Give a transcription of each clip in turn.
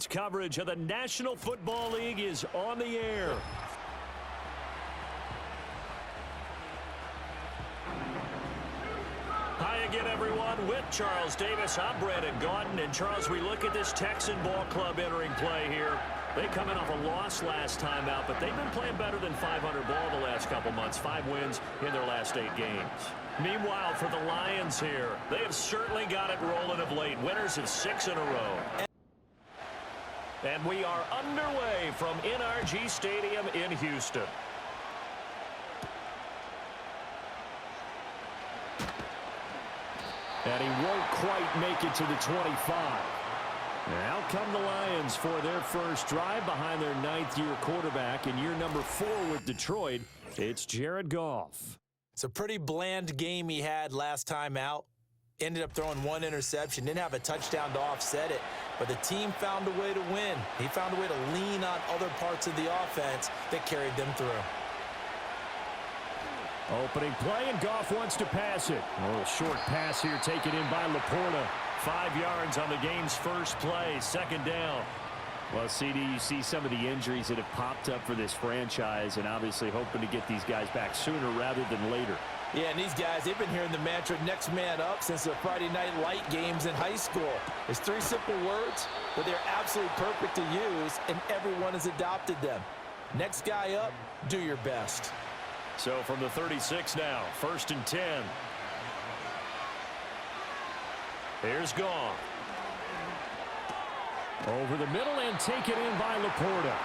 Sports coverage of the National Football League is on the air. Hi again, everyone. With Charles Davis, I'm Brandon Gaudin. And, Charles, we look at this Texan ball club entering play here. They come in off a loss last time out, but they've been playing better than 500 ball the last couple months. 5 wins in their last 8 games. Meanwhile, for the Lions here, they have certainly got it rolling of late. Winners of 6 in a row. And we are underway from NRG Stadium in Houston. And he won't quite make it to the 25. Now come the Lions for their first drive behind their 9th-year quarterback in year number 4 with Detroit. It's Jared Goff. It's a pretty bland game he had last time out. Ended up throwing 1 interception. Didn't have a touchdown to offset it. But the team found a way to win. He found a way to lean on other parts of the offense that carried them through. Opening play, and Goff wants to pass it. A little short pass here taken in by Laporta. 5 yards on the game's first play, 2nd down. Well, CD, you see some of the injuries that have popped up for this franchise, and obviously hoping to get these guys back sooner rather than later. Yeah, and these guys, they've been hearing the mantra next man up since the Friday night light games in high school. It's 3 simple words, but they're absolutely perfect to use, and everyone has adopted them. Next guy up, do your best. So from the 36 now, 1st and 10. Here's Goff. Over the middle and taken in by Laporta.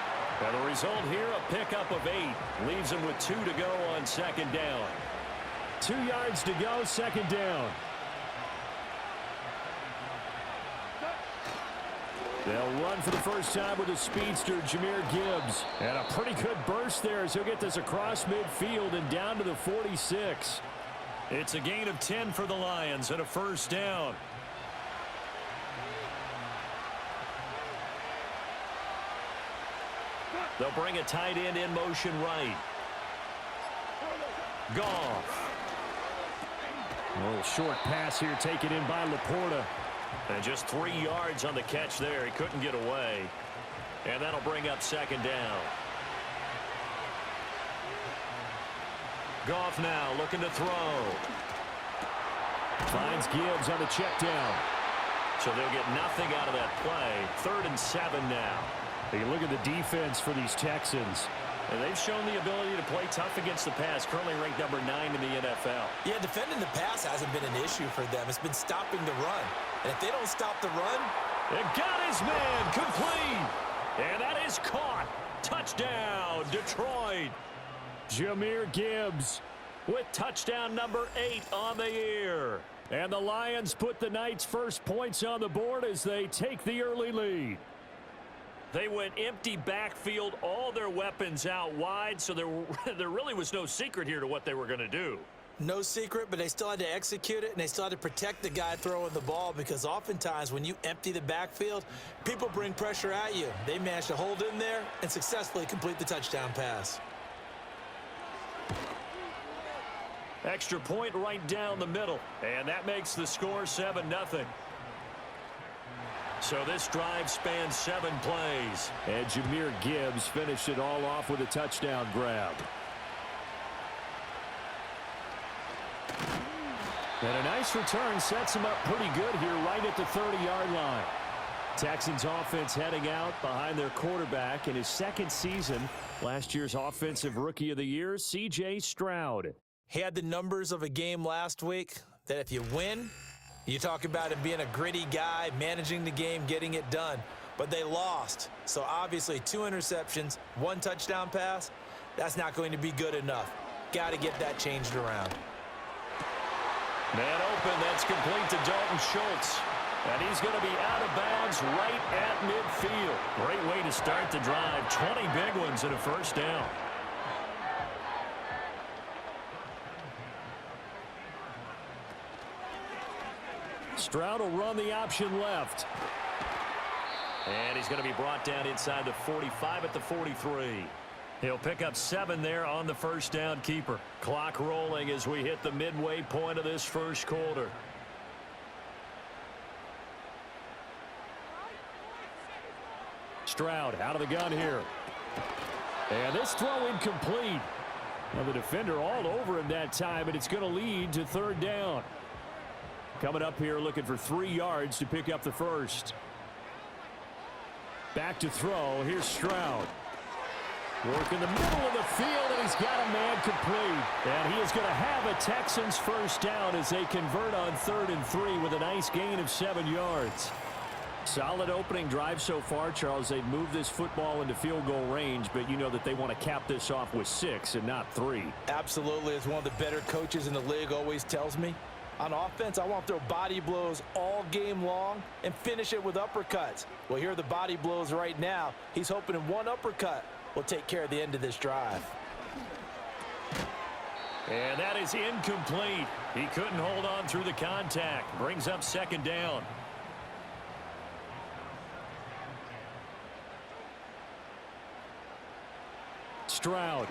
And the result here, a pickup of 8. Leaves him with 2 to go on 2nd down. 2 yards to go, 2nd down. They'll run for the first time with a speedster, Jahmyr Gibbs. And a pretty good burst there as he'll get this across midfield and down to the 46. It's a gain of 10 for the Lions and a 1st down. They'll bring a tight end in motion right. Goff. A little short pass here taken in by Laporta. And just 3 yards on the catch there. He couldn't get away. And that'll bring up 2nd down. Goff now looking to throw. Finds Gibbs on the check down. So they'll get nothing out of that play. 3rd and 7 now. You look at the defense for these Texans. And they've shown the ability to play tough against the pass, currently ranked number 9 in the NFL. Yeah, defending the pass hasn't been an issue for them. It's been stopping the run. And if they don't stop the run... It got his man complete. And that is caught. Touchdown, Detroit. Jahmyr Gibbs with touchdown number 8 on the year. And the Lions put the night's first points on the board as they take the early lead. They went empty backfield, all their weapons out wide, so there really was no secret here to what they were going to do. No secret, but they still had to execute it, and they still had to protect the guy throwing the ball because oftentimes when you empty the backfield, people bring pressure at you. They managed to hold in there and successfully complete the touchdown pass. Extra point right down the middle, and that makes the score 7-0. So this drive spans 7 plays. And Jahmyr Gibbs finished it all off with a touchdown grab. And a nice return sets him up pretty good here right at the 30-yard line. Texans offense heading out behind their quarterback in his 2nd season. Last year's Offensive Rookie of the Year, C.J. Stroud. He had the numbers of a game last week that if you win, you talk about him being a gritty guy, managing the game, getting it done. But they lost. So obviously 2 interceptions, 1 touchdown pass, that's not going to be good enough. Got to get that changed around. Man open, that's complete to Dalton Schultz. And he's going to be out of bounds right at midfield. Great way to start the drive. 20 big ones and a 1st down. Stroud will run the option left. And he's going to be brought down inside the 45 at the 43. He'll pick up 7 there on the 1st down keeper. Clock rolling as we hit the midway point of this first quarter. Stroud out of the gun here. And this throw incomplete. Well, the defender all over him that time, and it's going to lead to third down. Coming up here looking for 3 yards to pick up the first. Back to throw. Here's Stroud. Work in the middle of the field, and he's got a man complete. And he is going to have a Texans first down as they convert on 3rd and 3 with a nice gain of 7 yards. Solid opening drive so far, Charles. They've moved this football into field goal range, but you know that they want to cap this off with 6 and not 3. Absolutely. As one of the better coaches in the league always tells me, on offense, I want to throw body blows all game long and finish it with uppercuts. Well, here are the body blows right now. He's hoping in one uppercut will take care of the end of this drive. And that is incomplete. He couldn't hold on through the contact. Brings up 2nd down. Stroud.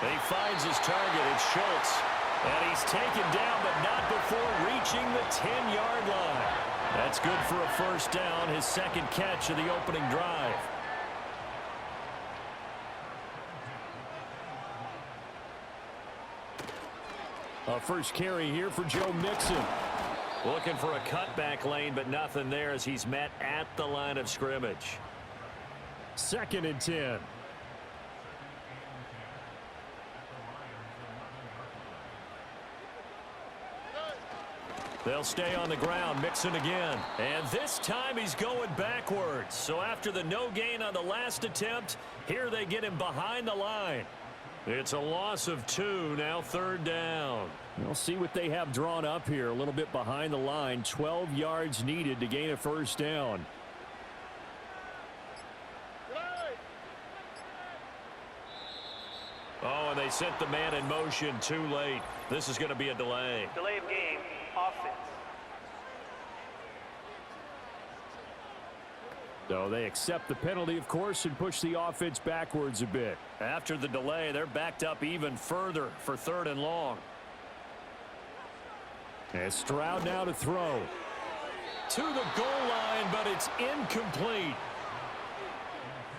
He finds his target. It's Schultz. And he's taken down, but not before reaching the 10-yard line. That's good for a first down, his 2nd catch of the opening drive. A first carry here for Joe Mixon. Looking for a cutback lane, but nothing there as he's met at the line of scrimmage. 2nd and 10. They'll stay on the ground. Mixon again. And this time he's going backwards. So after the no gain on the last attempt, here they get him behind the line. It's a loss of 2, now 3rd down. We'll see what they have drawn up here. A little bit behind the line. 12 yards needed to gain a first down. Oh, and they sent the man in motion too late. This is going to be a delay. Delay of game, offense. So they accept the penalty, of course, and push the offense backwards a bit. After the delay, they're backed up even further for 3rd and long. And Stroud now to throw. To the goal line, but it's incomplete.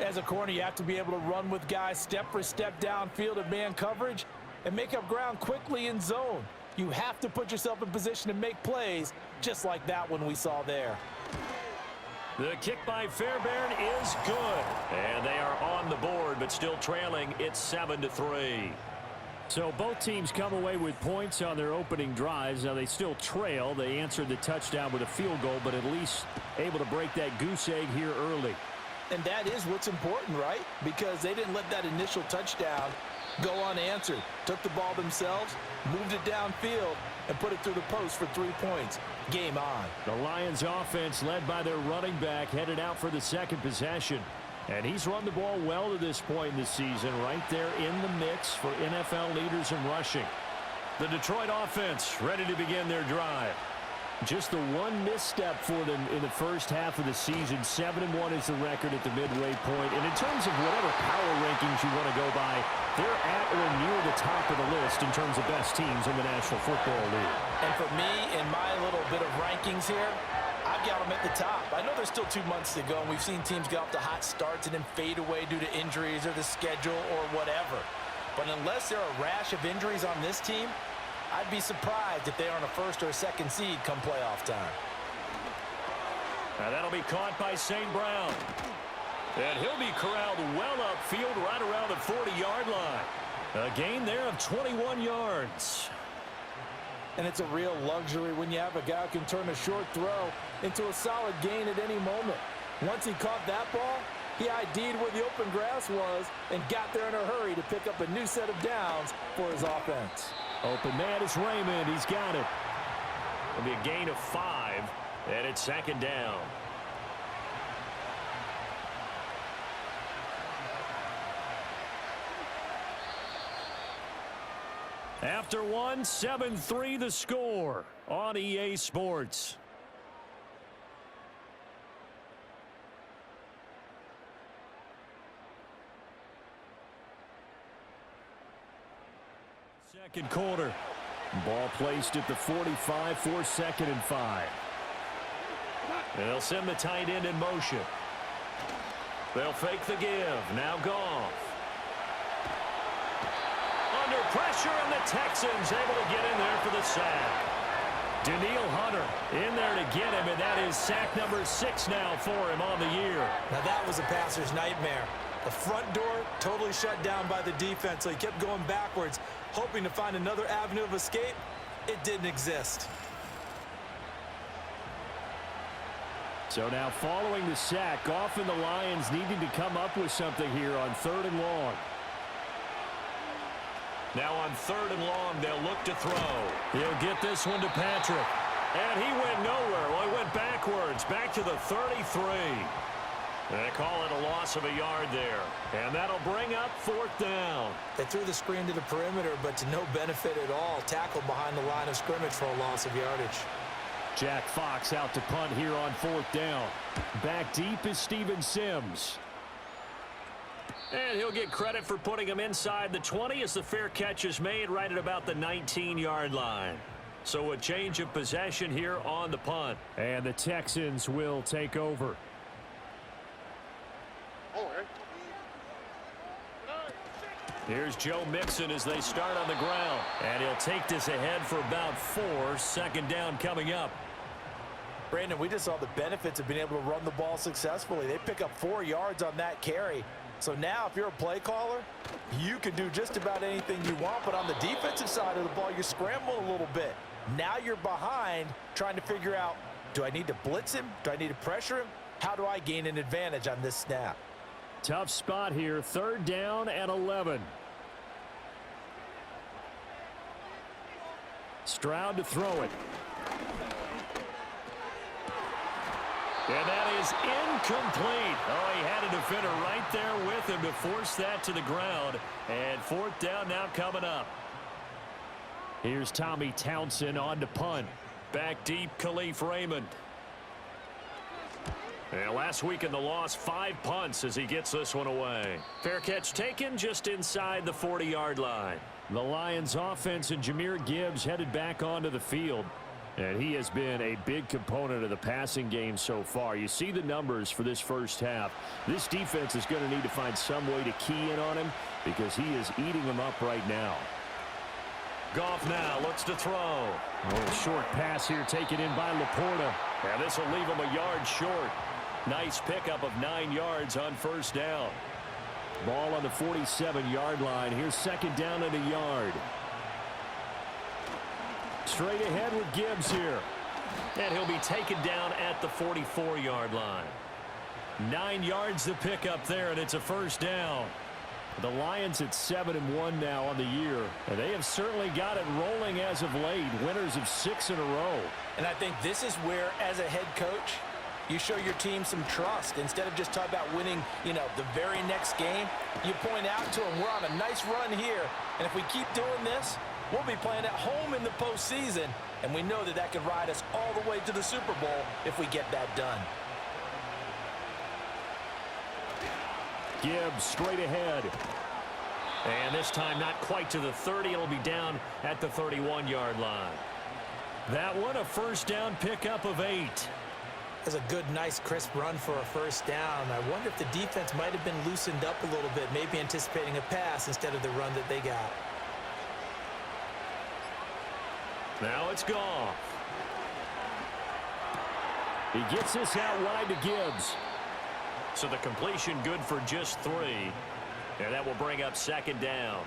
As a corner, you have to be able to run with guys step for step downfield of man coverage and make up ground quickly in zone. You have to put yourself in position to make plays, just like that one we saw there. The kick by Fairbairn is good. And they are on the board, but still trailing. It's 7-3. So both teams come away with points on their opening drives. Now they still trail. They answered the touchdown with a field goal, but at least able to break that goose egg here early. And that is what's important, right? Because they didn't let that initial touchdown go unanswered. Took the ball themselves, moved it downfield, and put it through the post for 3 points. Game on. The Lions offense led by their running back headed out for the 2nd possession. And he's run the ball well to this point in the season, right there in the mix for NFL leaders in rushing. The Detroit offense ready to begin their drive. Just the one misstep for them in the first half of the season. 7-1 is the record at the midway point. And in terms of whatever power rankings you want to go by, they're at or near the top of the list in terms of best teams in the National Football League. And for me, in my little bit of rankings here, I've got them at the top. I know there's still 2 months to go, and we've seen teams get off to hot starts and then fade away due to injuries or the schedule or whatever. But unless there are a rash of injuries on this team, I'd be surprised if they aren't a 1st or a 2nd seed come playoff time. Now that'll be caught by St. Brown. And he'll be corralled well upfield right around the 40-yard line. A gain there of 21 yards. And it's a real luxury when you have a guy who can turn a short throw into a solid gain at any moment. Once he caught that ball, he ID'd where the open grass was and got there in a hurry to pick up a new set of downs for his offense. Open man is Raymond. He's got it. It'll be a gain of 5, and it's 2nd down. After 1, 7-3 the score on EA Sports. Second quarter. Ball placed at the 45 for 2nd and 5. And they'll send the tight end in motion. They'll fake the give. Now Goff. Under pressure, and the Texans able to get in there for the sack. Danielle Hunter in there to get him, and that is sack number 6 now for him on the year. Now that was a passer's nightmare. The front door totally shut down by the defense, so he kept going backwards, hoping to find another avenue of escape. It didn't exist. So now following the sack, Goff and the Lions needing to come up with something here on 3rd and long. Now on 3rd and long, they'll look to throw. He'll get this one to Patrick. And he went nowhere. Well, he went backwards, back to the 33. They call it a loss of a yard there. And that'll bring up 4th down. They threw the screen to the perimeter, but to no benefit at all. Tackled behind the line of scrimmage for a loss of yardage. Jack Fox out to punt here on 4th down. Back deep is Steven Sims. And he'll get credit for putting him inside the 20 as the fair catch is made right at about the 19-yard line. So a change of possession here on the punt. And the Texans will take over. Here's Joe Mixon as they start on the ground. And he'll take this ahead for about 4. 2nd down coming up. Brandon, we just saw the benefits of being able to run the ball successfully. They pick up 4 yards on that carry. So now if you're a play caller, you can do just about anything you want. But on the defensive side of the ball, you scramble a little bit. Now you're behind trying to figure out, do I need to blitz him? Do I need to pressure him? How do I gain an advantage on this snap? Tough spot here. 3rd down and 11. Stroud to throw it. And that is incomplete. Oh, he had a defender right there with him to force that to the ground. And 4th down now coming up. Here's Tommy Townsend on to punt. Back deep, Khalif Raymond. And last week in the loss, 5 punts as he gets this one away. Fair catch taken just inside the 40-yard line. The Lions offense and Jahmyr Gibbs headed back onto the field. And he has been a big component of the passing game so far. You see the numbers for this first half. This defense is going to need to find some way to key in on him because he is eating them up right now. Goff now looks to throw. A short pass here taken in by Laporta. And this will leave him a yard short. Nice pickup of 9 yards on 1st down. Ball on the 47-yard line. Here's 2nd down and a yard. Straight ahead with Gibbs here. And he'll be taken down at the 44-yard line. 9 yards to pick up there, and it's a 1st down. The Lions at 7-1 now on the year. And they have certainly got it rolling as of late. Winners of 6 in a row. And I think this is where, as a head coach, you show your team some trust. Instead of just talking about winning, the very next game, you point out to them, we're on a nice run here. And if we keep doing this, we'll be playing at home in the postseason, and we know that that could ride us all the way to the Super Bowl if we get that done. Gibbs straight ahead. And this time not quite to the 30. It'll be down at the 31-yard line. That one a 1st down pickup of 8. That's a good, nice, crisp run for a 1st down. I wonder if the defense might have been loosened up a little bit, maybe anticipating a pass instead of the run that they got. Now it's Goff. He gets this out wide to Gibbs. So the completion good for just 3. And that will bring up 2nd down.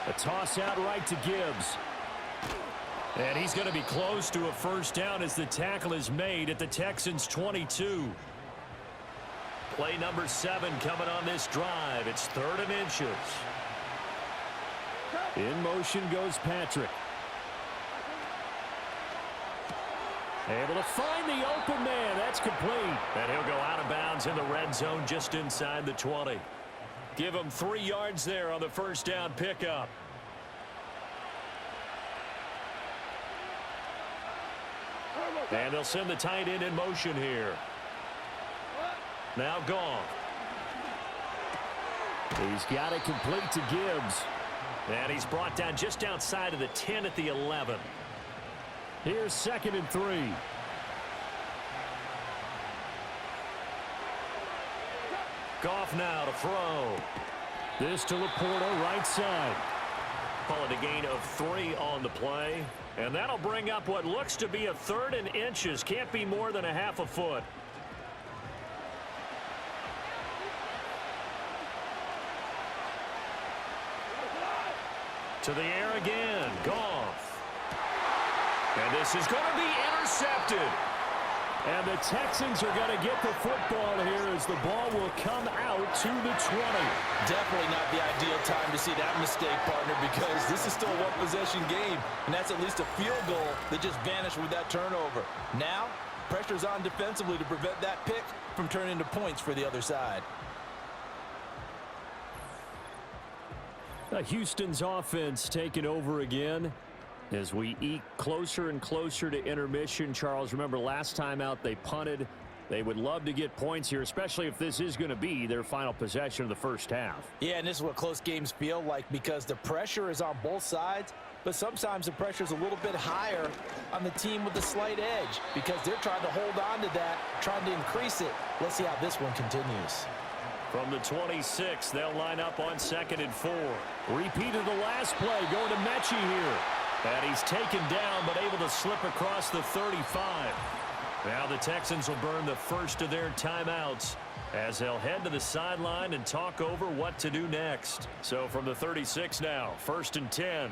A toss out right to Gibbs. And he's going to be close to a 1st down as the tackle is made at the Texans' 22. Play number 7 coming on this drive. It's 3rd and inches. In motion goes Patrick. Able to find the open man. That's complete. And he'll go out of bounds in the red zone just inside the 20. Give him 3 yards there on the 1st down pickup. And they'll send the tight end in motion here. Now Goff. He's got it complete to Gibbs. And he's brought down just outside of the 10 at the 11. Here's 2nd and 3. Goff now to throw. This to Laporta, right side. Call it a gain of 3 on the play. And that'll bring up what looks to be a 3rd and inches. Can't be more than a half a foot. To the air again. Goff. And this is going to be intercepted. And the Texans are going to get the football here as the ball will come out to the 20. Definitely not the ideal time to see that mistake, partner, because this is still a one-possession game, and that's at least a field goal that just vanished with that turnover. Now, pressure's on defensively to prevent that pick from turning into points for the other side. Houston's offense taking over again. As we eke closer and closer to intermission. Charles, remember last time out they punted. They would love to get points here, especially if this is going to be their final possession of the first half. Yeah, and this is what close games feel like because the pressure is on both sides, but sometimes the pressure is a little bit higher on the team with the slight edge because they're trying to hold on to that, trying to increase it. Let's see how this one continues. From the 26, they'll line up on 2nd and 4. Repeat of the last play, going to Mechie here. And he's taken down, but able to slip across the 35. Now the Texans will burn the first of their timeouts as they'll head to the sideline and talk over what to do next. So from the 36 now, 1st and 10.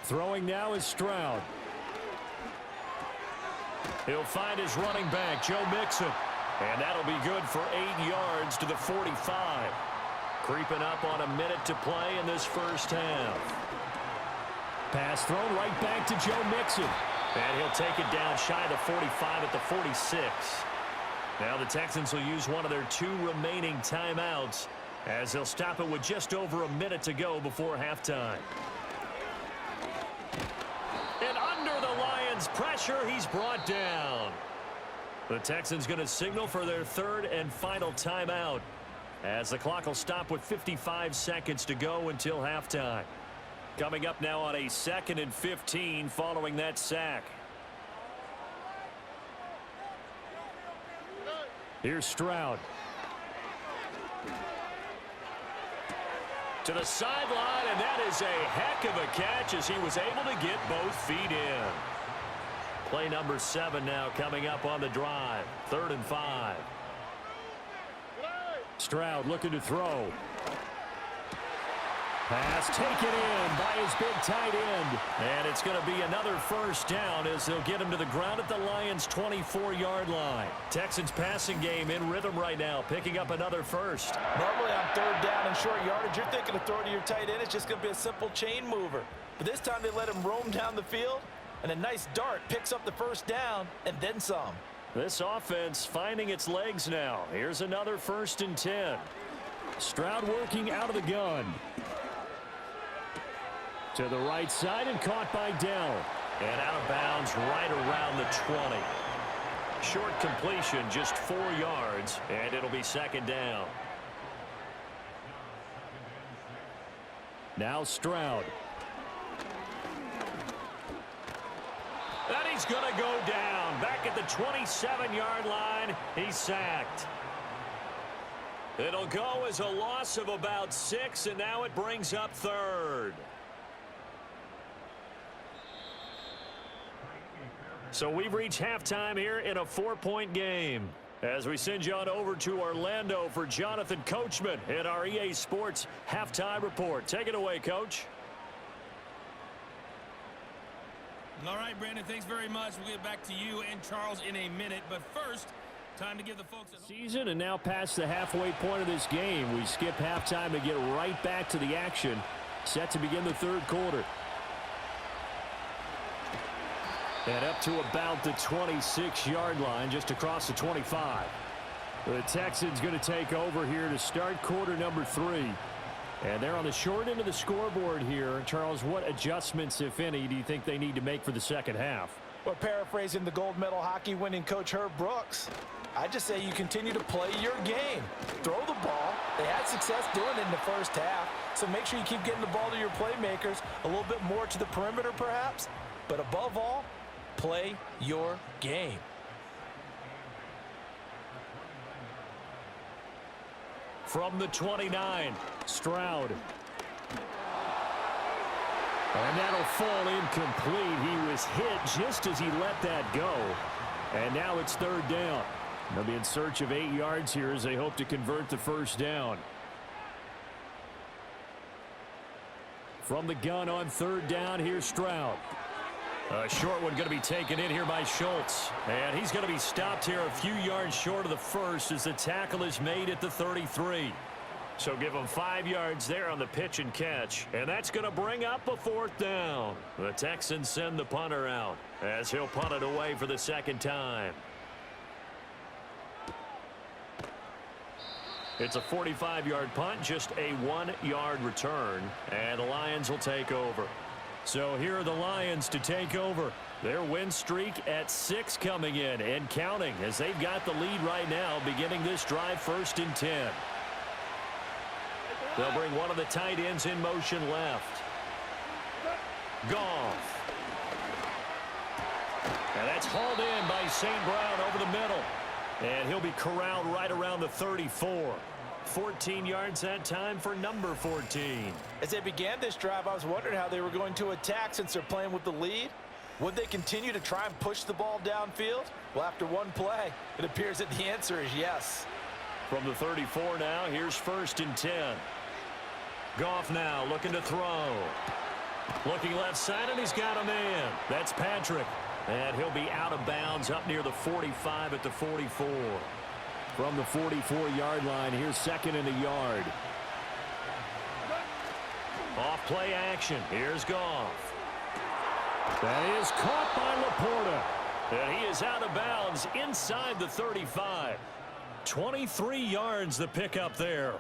Throwing now is Stroud. He'll find his running back, Joe Mixon. And that'll be good for 8 yards to the 45. Creeping up on a minute to play in this first half. Pass thrown right back to Joe Mixon. And he'll take it down shy of the 45 at the 46. Now the Texans will use one of their 2 remaining timeouts as they'll stop it with just over a minute to go before halftime. And under the Lions' pressure, he's brought down. The Texans going to signal for their 3rd and final timeout, as the clock will stop with 55 seconds to go until halftime. Coming up now on a 2nd and 15 following that sack. Here's Stroud. To the sideline, and that is a heck of a catch as he was able to get both feet in. Play number 7 now coming up on the drive. 3rd and 5. Stroud looking to throw. Pass taken in by his big tight end. And it's going to be another first down as they'll get him to the ground at the Lions' 24-yard line. Texans passing game in rhythm right now, picking up another first. Normally on 3rd down and short yardage, you're thinking of throwing to your tight end. It's just going to be a simple chain mover. But this time they let him roam down the field, and a nice dart picks up the first down and then some. This offense finding its legs now. Here's another 1st and 10. Stroud working out of the gun. To the right side and caught by Dell. And out of bounds right around the 20. Short completion, just 4 yards, and it'll be 2nd down. Now Stroud. And he's going to go down. Back at the 27-yard line, he's sacked. It'll go as a loss of about 6, and now it brings up 3rd. So we've reached halftime here in a 4-point game. As we send you on over to Orlando for Jonathan Coachman in our EA Sports Halftime Report. Take it away, Coach. All right, Brandon, thanks very much. We'll get back to you and Charles in a minute. But first, time to give the folks at home. Season and now past the halfway point of this game. We skip halftime and get right back to the action. Set to begin the 3rd quarter. And up to about the 26-yard line, just across the 25. The Texans going to take over here to start quarter number 3. And they're on the short end of the scoreboard here. Charles, what adjustments, if any, do you think they need to make for the second half? Well, paraphrasing the gold medal hockey winning coach Herb Brooks, I just say you continue to play your game. Throw the ball They had success doing it in the first half, so make sure you keep getting the ball to your playmakers, a little bit more to the perimeter perhaps, but above all, play your game. From the 29, Stroud. And that'll fall incomplete. He was hit just as he let that go. And now it's third down. They'll be in search of 8 yards here as they hope to convert the first down. From the gun on third down, here's Stroud. A short one going to be taken in here by Schultz. And he's going to be stopped here a few yards short of the first as the tackle is made at the 33. So give him 5 yards there on the pitch and catch. And that's going to bring up a fourth down. The Texans send the punter out as he'll punt it away for the second time. It's a 45-yard punt, just a 1-yard return. And the Lions will take over. So here are the Lions to take over. Their win streak at 6 coming in and counting as they've got the lead right now beginning this drive 1st and 10. They'll bring one of the tight ends in motion left. Goff. And that's hauled in by St. Brown over the middle. And he'll be corralled right around the 34. 14 yards that time for number 14. As they began this drive, I was wondering how they were going to attack since they're playing with the lead. Would they continue to try and push the ball downfield? Well, after one play, it appears that the answer is yes. From the 34 now, here's 1st and 10. Goff now looking to throw. Looking left side, and he's got a man. That's Patrick. And he'll be out of bounds up near the 45 at the 44. From the 44-yard line, here's 2nd and a yard. Off play action. Here's Goff. That is caught by Laporta. And he is out of bounds inside the 35. 23 yards the pickup there.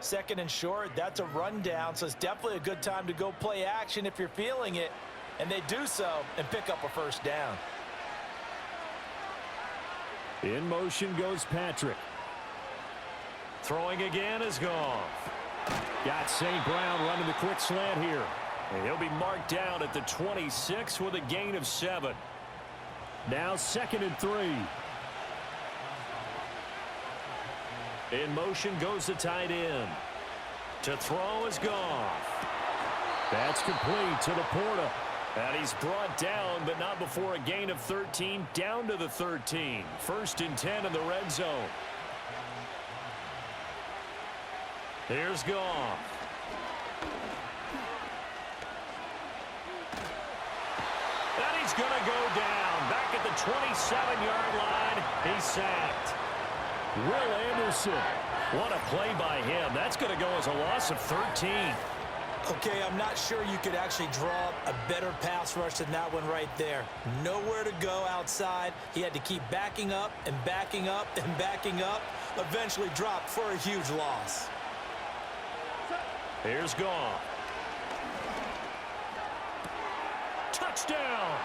2nd and short, that's a rundown, so it's definitely a good time to go play action if you're feeling it. And they do so and pick up a first down. In motion goes Patrick. Throwing again is Goff. Got St. Brown running the quick slant here. And he'll be marked down at the 26 with a gain of 7. Now 2nd and 3. In motion goes the tight end. To throw is Goff. That's complete to Laporta. And he's brought down, but not before a gain of 13, down to the 13. 1st and 10 in the red zone. Here's Goff. And he's going to go down. Back at the 27-yard line, he's sacked. Will Anderson. What a play by him. That's going to go as a loss of 13. Okay, I'm not sure you could actually draw a better pass rush than that one right there. Nowhere to go outside. He had to keep backing up and backing up and backing up. Eventually dropped for a huge loss. Here's Goff. Touchdown!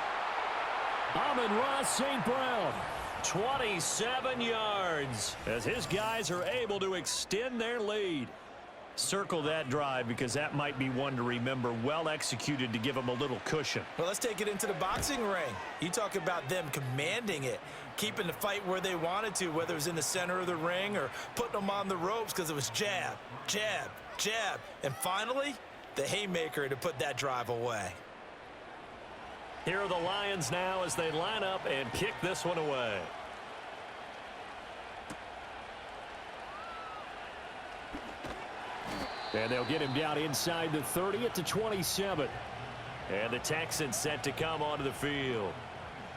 Amon-Ra St. Brown. 27 yards as his guys are able to extend their lead. Circle that drive because that might be one to remember. Well executed to give them a little cushion. Well, let's take it into the boxing ring. You talk about them commanding it, keeping the fight where they wanted to, whether it was in the center of the ring or putting them on the ropes because it was jab, jab, jab. And finally, the haymaker to put that drive away. Here are the Lions now as they line up and kick this one away. And they'll get him down inside the 30 at the 27. And the Texans set to come onto the field.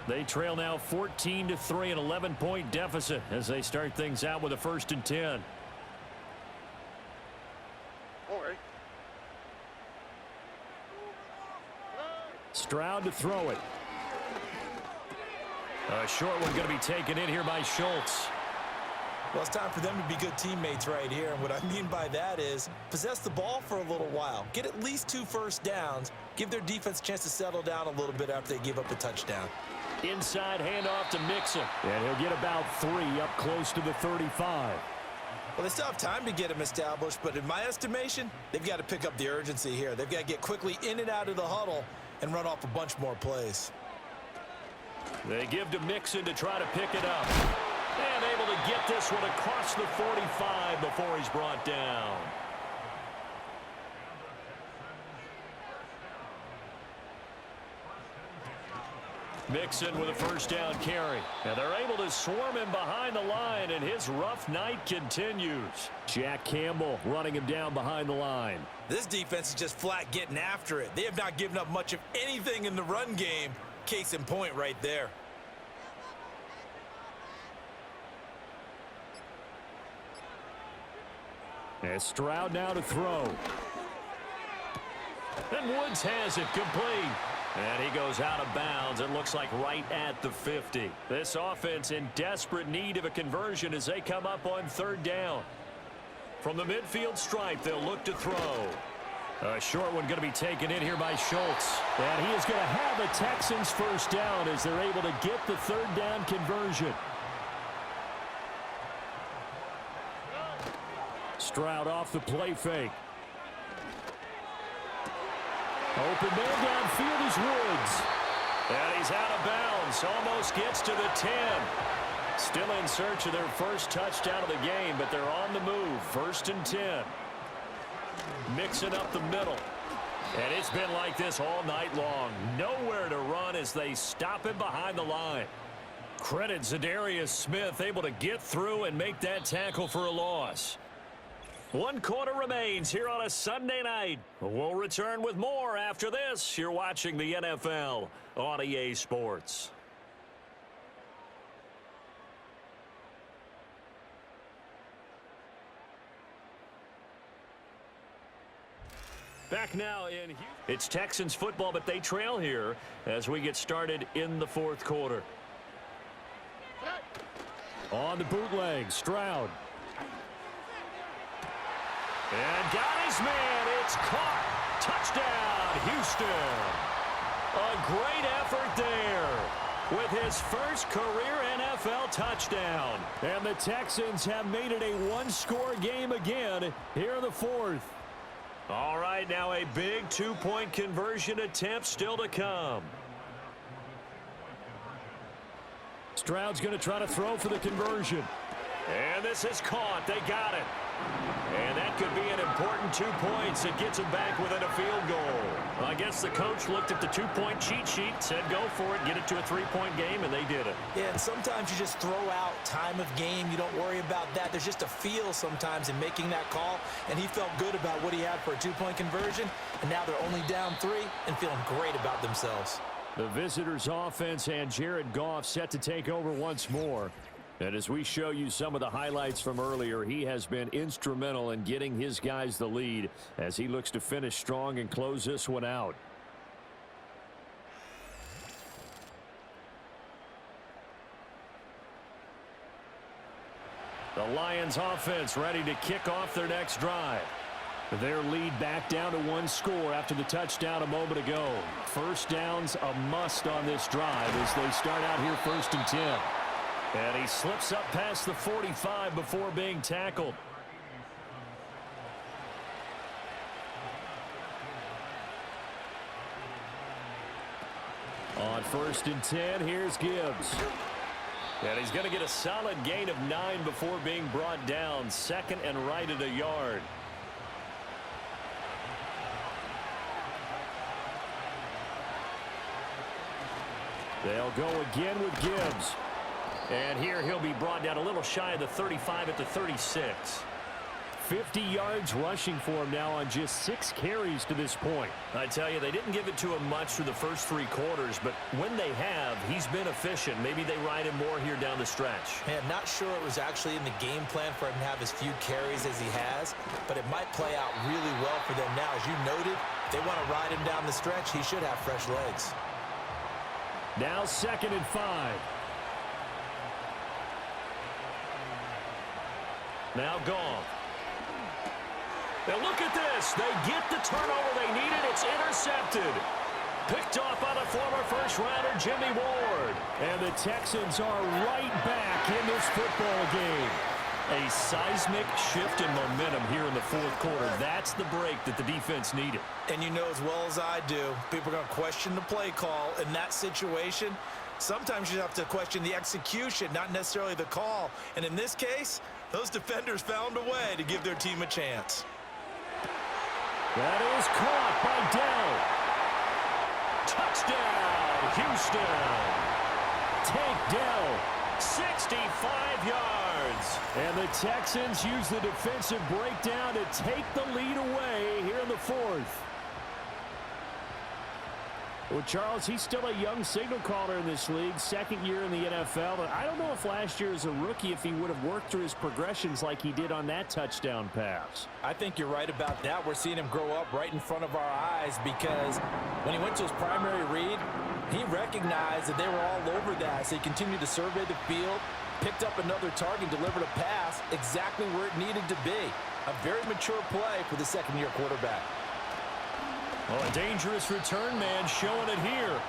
They trail now 14-3, an 11-point deficit as they start things out with a 1st and 10. Stroud to throw it. A short one going to be taken in here by Schultz. Well, it's time for them to be good teammates right here. And what I mean by that is possess the ball for a little while. Get at least 2 first downs. Give their defense a chance to settle down a little bit after they give up a touchdown. Inside handoff to Mixon. And he'll get about 3 up close to the 35. Well, they still have time to get him established, but in my estimation, they've got to pick up the urgency here. They've got to get quickly in and out of the huddle and run off a bunch more plays. They give to Mixon to try to pick it up. And able to get this one across the 45 before he's brought down. Mixon with a first down carry. And they're able to swarm him behind the line, and his rough night continues. Jack Campbell running him down behind the line. This defense is just flat getting after it. They have not given up much of anything in the run game. Case in point right there. And Stroud now to throw. And Woods has it complete. And he goes out of bounds. It looks like right at the 50. This offense in desperate need of a conversion as they come up on third down. From the midfield stripe, they'll look to throw. A short one going to be taken in here by Schultz. And he is going to have a Texans first down as they're able to get the third down conversion. Stroud off the play fake. Open man downfield is Woods. And he's out of bounds. Almost gets to the 10. Still in search of their first touchdown of the game, but they're on the move. 1st and 10. Mixing up the middle. And it's been like this all night long. Nowhere to run as they stop him behind the line. Credit Zadarius Smith able to get through and make that tackle for a loss. 1 quarter remains here on a Sunday night. We'll return with more after this. You're watching the NFL on EA Sports. Back now in Houston. It's Texans football, but they trail here as we get started in the 4th quarter. On the bootleg, Stroud. And got his man. It's caught. Touchdown, Houston. A great effort there with his first career NFL touchdown. And the Texans have made it a 1-score game again here in the 4th. All right, now a big 2-point conversion attempt still to come. Stroud's going to try to throw for the conversion. And this is caught. They got it. And that could be an important 2 points. It gets them back within a field goal. I guess the coach looked at the 2-point cheat sheet, said go for it, get it to a 3-point game, and they did it. Yeah, and sometimes you just throw out time of game. You don't worry about that. There's just a feel sometimes in making that call, and he felt good about what he had for a 2-point conversion, and now they're only down 3 and feeling great about themselves. The visitors' offense and Jared Goff set to take over once more. And as we show you some of the highlights from earlier, he has been instrumental in getting his guys the lead as he looks to finish strong and close this one out. The Lions offense ready to kick off their next drive. Their lead back down to 1 score after the touchdown a moment ago. First down's a must on this drive as they start out here 1st and 10. And he slips up past the 45 before being tackled. On 1st and 10, here's Gibbs. And he's going to get a solid gain of 9 before being brought down. 2nd and right at a yard. They'll go again with Gibbs. And here he'll be brought down a little shy of the 35 at the 36. 50 yards rushing for him now on just 6 carries to this point. I tell you, they didn't give it to him much through the first 3 quarters, but when they have, he's been efficient. Maybe they ride him more here down the stretch. Man, not sure it was actually in the game plan for him to have as few carries as he has, but it might play out really well for them now. As you noted, if they want to ride him down the stretch, he should have fresh legs. Now 2nd and 5. Now Goff. Now look at this. They get the turnover they needed. It's intercepted. Picked off by the former first-rounder Jimmy Ward. And the Texans are right back in this football game. A seismic shift in momentum here in the fourth quarter. That's the break that the defense needed. And you know as well as I do, people are going to question the play call in that situation. Sometimes you have to question the execution, not necessarily the call. And in this case, those defenders found a way to give their team a chance. That is caught by Dell. Touchdown, Houston. Take Dell, 65 yards. And the Texans use the defensive breakdown to take the lead away here in the fourth. Well, Charles, he's still a young signal caller in this league, second year in the NFL. But I don't know if last year as a rookie, if he would have worked through his progressions like he did on that touchdown pass. I think you're right about that. We're seeing him grow up right in front of our eyes because when he went to his primary read, he recognized that they were all over that. So he continued to survey the field, picked up another target, delivered a pass exactly where it needed to be. A very mature play for the second-year quarterback. Well, a dangerous return man showing it here.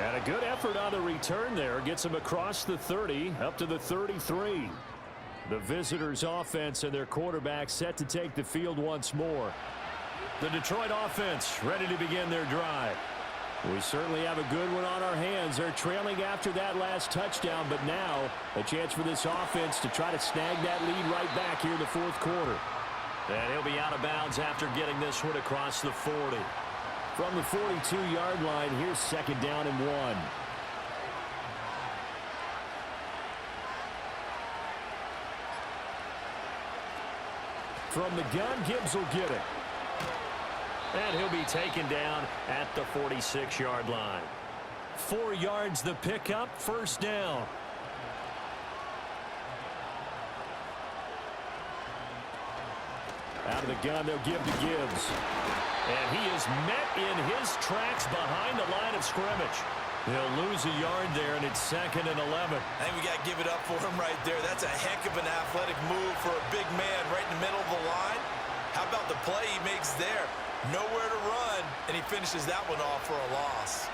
And a good effort on the return there. Gets him across the 30, up to the 33. The visitors' offense and their quarterback set to take the field once more. The Detroit offense ready to begin their drive. We certainly have a good one on our hands. They're trailing after that last touchdown, but now a chance for this offense to try to snag that lead right back here in the fourth quarter. And he'll be out of bounds after getting this one across the 40. From the 42-yard line, here's second down and 1. From the gun, Gibbs will get it. And he'll be taken down at the 46-yard line. 4 yards the pickup, first down. Out of the gun, they'll give to Gibbs. And he is met in his tracks behind the line of scrimmage. He'll lose a yard there, and it's second and 11. I think we got to give it up for him right there. That's a heck of an athletic move for a big man right in the middle of the line. How about the play he makes there? Nowhere to run, and he finishes that one off for a loss.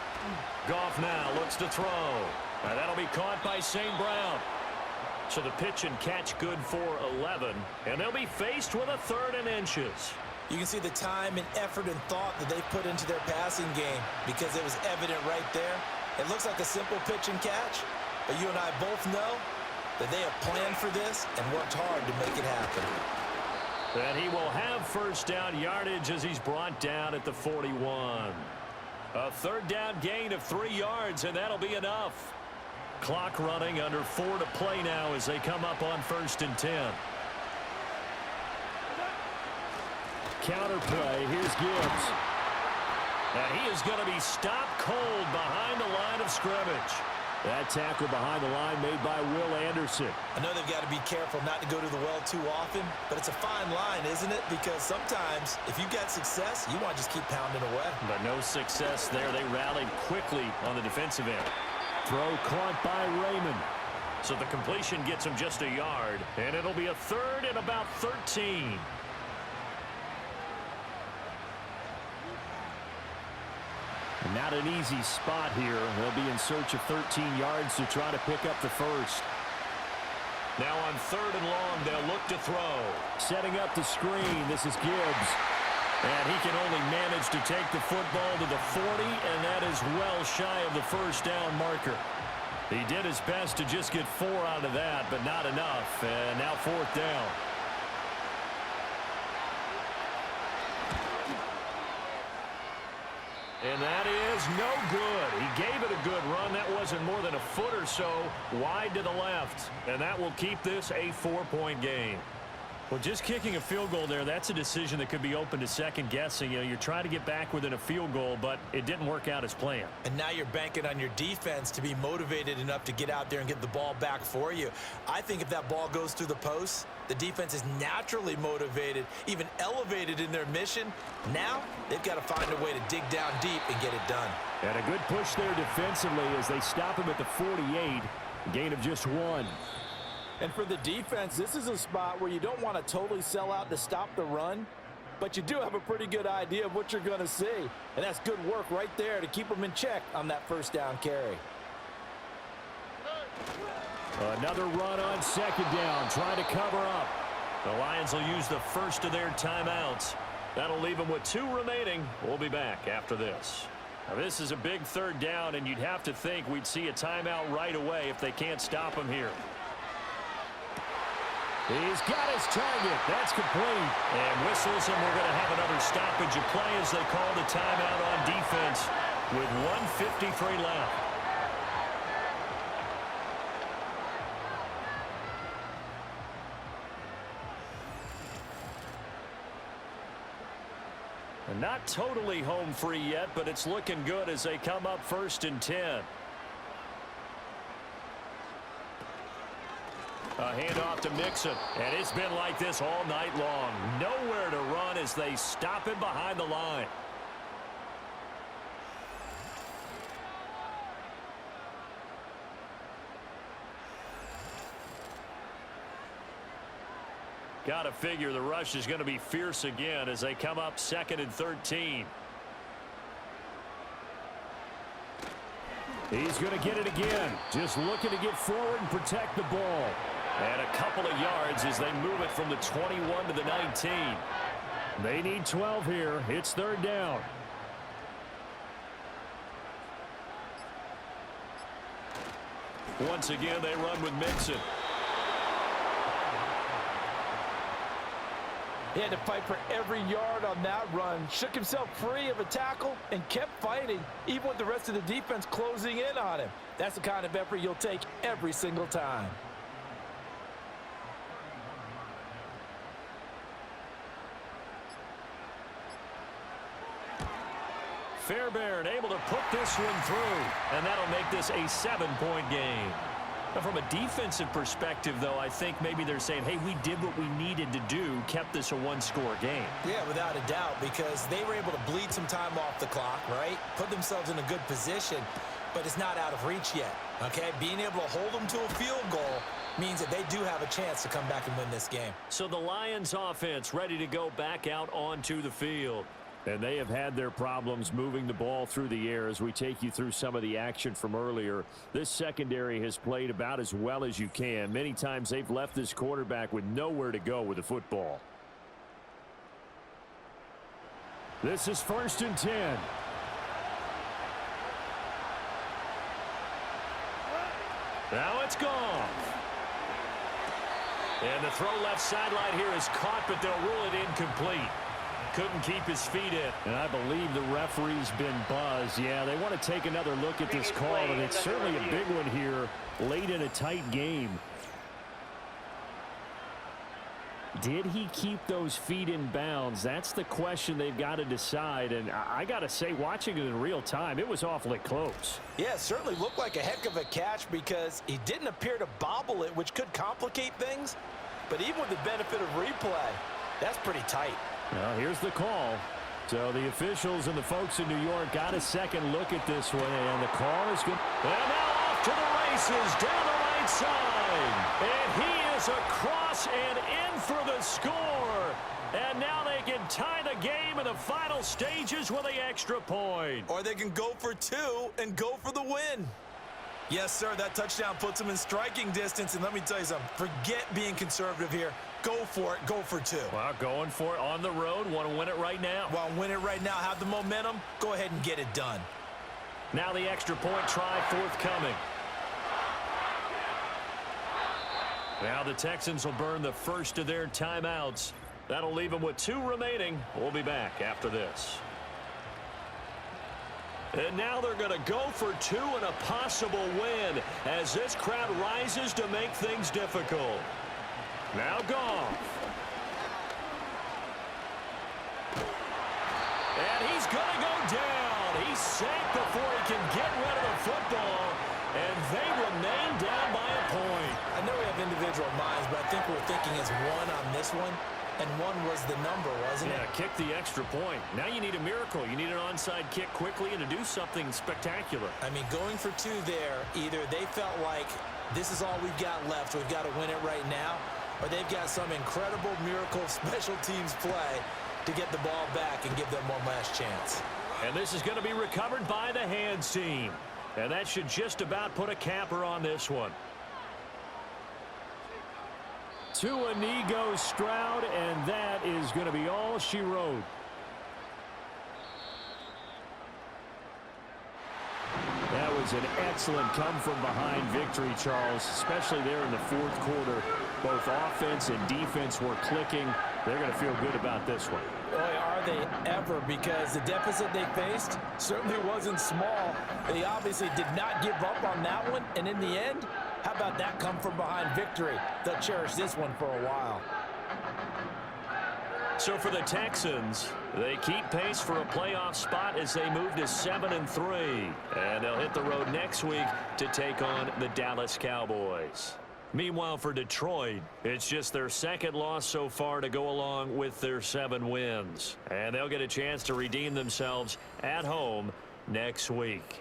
Goff now looks to throw. And that'll be caught by St. Brown. So the pitch and catch good for 11, and they'll be faced with a 3rd and inches. You can see the time and effort and thought that they put into their passing game because it was evident right there. It looks like a simple pitch and catch, but you and I both know that they have planned for this and worked hard to make it happen. And he will have first down yardage as he's brought down at the 41. A 3rd down gain of 3 yards, and that'll be enough. Clock running, under 4 to play now as they come up on 1st and 10. Counter play, here's Gibbs. And he is going to be stopped cold behind the line of scrimmage. That tackle behind the line made by Will Anderson. I know they've got to be careful not to go to the well too often, but it's a fine line, isn't it? Because sometimes if you got success, you want to just keep pounding away. But no success there. They rallied quickly on the defensive end. Throw caught by Raymond. So the completion gets him just a yard, and it'll be a 3rd and about 13. Not an easy spot here. They'll be in search of 13 yards to try to pick up the first. Now on 3rd and long, they'll look to throw. Setting up the screen, this is Gibbs. And he can only manage to take the football to the 40, and that is well shy of the first down marker. He did his best to just get 4 out of that, but not enough. And now 4th down. And that is no good. He gave it a good run. That wasn't more than a foot or so wide to the left. And that will keep this a 4-point game. Well, just kicking a field goal there, that's a decision that could be open to second guessing. You know, you're trying to get back within a field goal, but it didn't work out as planned. And now you're banking on your defense to be motivated enough to get out there and get the ball back for you. I think if that ball goes through the post, the defense is naturally motivated, even elevated in their mission. Now they've got to find a way to dig down deep and get it done. And a good push there defensively as they stop him at the 48, a gain of just 1. And for the defense, this is a spot where you don't want to totally sell out to stop the run, but you do have a pretty good idea of what you're going to see. And that's good work right there to keep them in check on that first down carry. Another run on second down, trying to cover up. The Lions will use the first of their timeouts. That'll leave them with 2 remaining. We'll be back after this. Now, this is a big third down, and you'd have to think we'd see a timeout right away if they can't stop him here. He's got his target. That's complete. And whistles, and we're going to have another stoppage of play as they call the timeout on defense with 1:53 left. And not totally home free yet, but it's looking good as they come up 1st and 10. A handoff to Mixon, and it's been like this all night long. Nowhere to run as they stop him behind the line. Got to figure the rush is going to be fierce again as they come up 2nd and 13. He's going to get it again. Just looking to get forward and protect the ball. And a couple of yards as they move it from the 21 to the 19. They need 12 here. It's 3rd down. Once again, they run with Mixon. He had to fight for every yard on that run. Shook himself free of a tackle and kept fighting, even with the rest of the defense closing in on him. That's the kind of effort you'll take every single time. Fairbairn able to put this one through, and that'll make this a 7-point game. Now, from a defensive perspective, though, I think maybe they're saying, hey, we did what we needed to do, kept this a 1-score game. Yeah, without a doubt, because they were able to bleed some time off the clock, right? Put themselves in a good position, but it's not out of reach yet, okay? Being able to hold them to a field goal means that they do have a chance to come back and win this game. So the Lions offense ready to go back out onto the field. And they have had their problems moving the ball through the air as we take you through some of the action from earlier. This secondary has played about as well as you can. Many times they've left this quarterback with nowhere to go with the football. This is 1st and 10. Now it's gone. And the throw left sideline here is caught, but they'll rule it incomplete. Couldn't keep his feet in. And I believe the referee's been buzzed. Yeah, they want to take another look at this call, and it's certainly a big one here late in a tight game. Did he keep those feet in bounds? That's the question they've got to decide. And I got to say, watching it in real time, it was awfully close. Yeah, it certainly looked like a heck of a catch because he didn't appear to bobble it, which could complicate things. But even with the benefit of replay, that's pretty tight. Well, here's the call. So the officials and the folks in New York got a second look at this one, and the call is good. And now off to the races down the right side. And he is across and in for the score. And now they can tie the game in the final stages with the extra point. Or they can go for 2 and go for the win. Yes, sir, that touchdown puts them in striking distance. And let me tell you something, forget being conservative here. Go for it. Go for 2. Well, going for it on the road. Want to win it right now. Want to win it right now. Have the momentum. Go ahead and get it done. Now the extra point try forthcoming. Now the Texans will burn the first of their timeouts. That'll leave them with 2 remaining. We'll be back after this. And now they're going to go for 2 and a possible win as this crowd rises to make things difficult. Now Goff. And he's going to go down. He's sacked before he can get rid of the football. And they remain down by a point. I know we have individual minds, but I think we're thinking as 1 on this one. And 1 was the number, wasn't it? Yeah, kick the extra point. Now you need a miracle. You need an onside kick quickly and to do something spectacular. I mean, going for 2 there, either they felt like this is all we've got left, we've got to win it right now, or they've got some incredible miracle special teams play to get the ball back and give them one last chance. And this is going to be recovered by the hands team. And that should just about put a capper on this one. To a knee goes Stroud, and that is going to be all she wrote. That was an excellent come-from-behind victory, Charles, especially there in the fourth quarter. Both offense and defense were clicking. They're going to feel good about this one. Boy, are they ever, because the deficit they faced certainly wasn't small. They obviously did not give up on that one, and in the end, how about that come-from-behind victory? They'll cherish this one for a while. So for the Texans, they keep pace for a playoff spot as they move to 7-3. And they'll hit the road next week to take on the Dallas Cowboys. Meanwhile, for Detroit, it's just their second loss so far to go along with their 7 wins. And they'll get a chance to redeem themselves at home next week.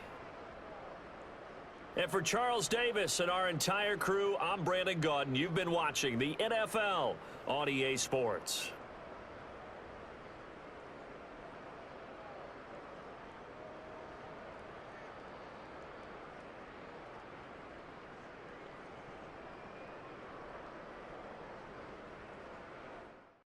And for Charles Davis and our entire crew, I'm Brandon Gaudin. You've been watching the NFL on EA Sports.